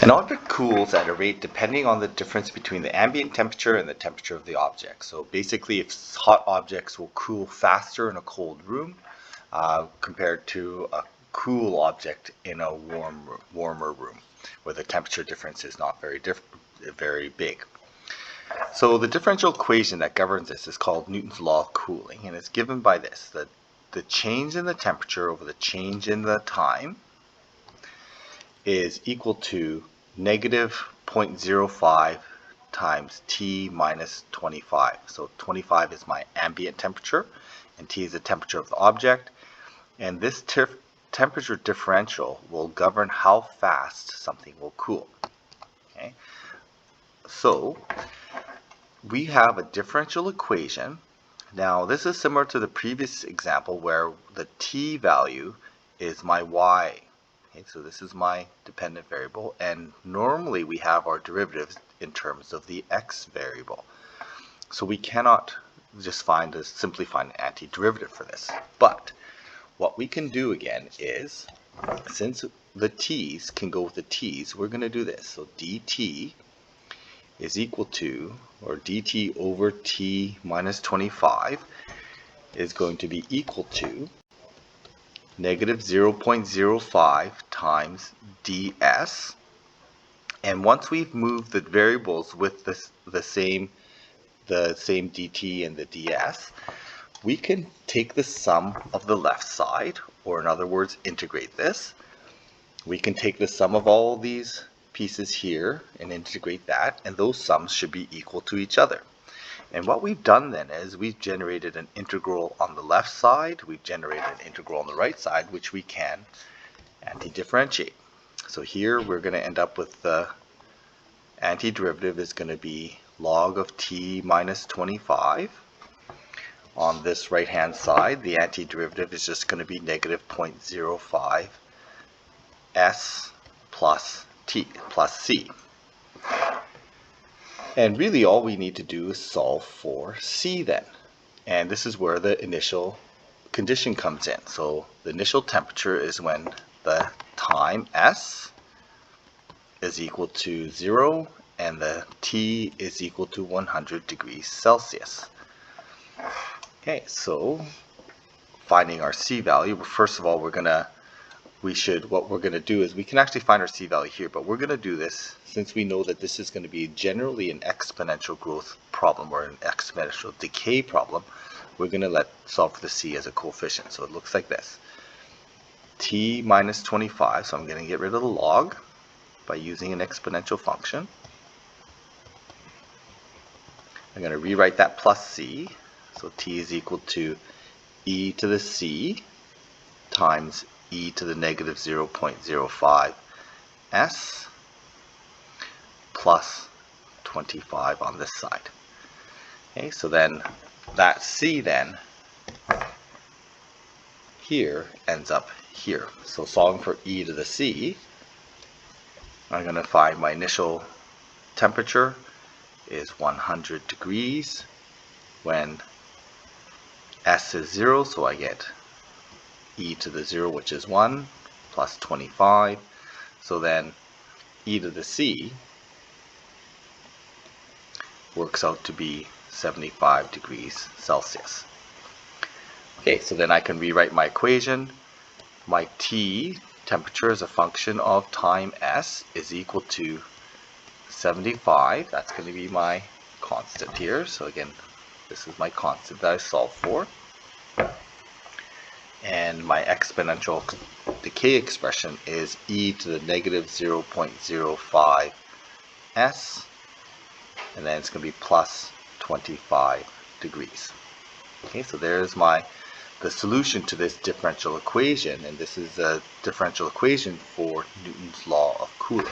An object cools at a rate depending on the difference between the ambient temperature and the temperature of the object. So basically, if hot objects will cool faster in a cold room compared to a cool object in a warmer room, where the temperature difference is not very big. So the differential equation that governs this is called Newton's law of cooling, and it's given by this, that the change in the temperature over the change in the time is equal to negative 0.05 times T minus 25. So 25 is my ambient temperature, and T is the temperature of the object. And this temperature differential will govern how fast something will cool. Okay? So we have a differential equation. Now this is similar to the previous example where the T value is my Y. Okay, so this is my dependent variable, and normally we have our derivatives in terms of the X variable. So we cannot just simply find an antiderivative for this. But what we can do again is, since the T's can go with the T's, we're going to do this. So dt is equal to, or dt over T minus 25 is going to be equal to negative 0.05 times ds. And once we've moved the variables with the same dt and the ds, we can take the sum of the left side, or in other words, integrate this. We can take the sum of all these pieces here and integrate that, and those sums should be equal to each other. And what we've done then is we've generated an integral on the left side, we've generated an integral on the right side, which we can anti-differentiate. So here we're going to end up with the antiderivative is going to be log of T minus 25. On this right hand side, the antiderivative is just going to be negative 0.05 S plus T plus C. And really all we need to do is solve for C then. And this is where the initial condition comes in. So the initial temperature is when the time S is equal to 0 and the T is equal to 100 degrees Celsius. Okay, so finding our C value, first of all what we're going to do is we can actually find our C value here, but we're going to do this since we know that this is going to be generally an exponential growth problem or an exponential decay problem. We're going to solve for the C as a coefficient. So it looks like this. T minus 25, so I'm going to get rid of the log by using an exponential function. I'm going to rewrite that plus C. So T is equal to e to the C times e to the negative 0.05 S plus 25 on this side. Okay, so then that C then here ends up here. So solving for e to the C, I'm going to find my initial temperature is 100 degrees when S is 0, so I get e to the 0, which is 1, plus 25. So then e to the C works out to be 75 degrees Celsius. Okay, so then I can rewrite my equation. My T temperature as a function of time S is equal to 75. That's going to be my constant here. So again, this is my constant that I solved for. And my exponential decay expression is e to the negative 0.05 S, and then it's going to be plus 25 degrees. Okay, so there's the solution to this differential equation, and this is a differential equation for Newton's law of cooling.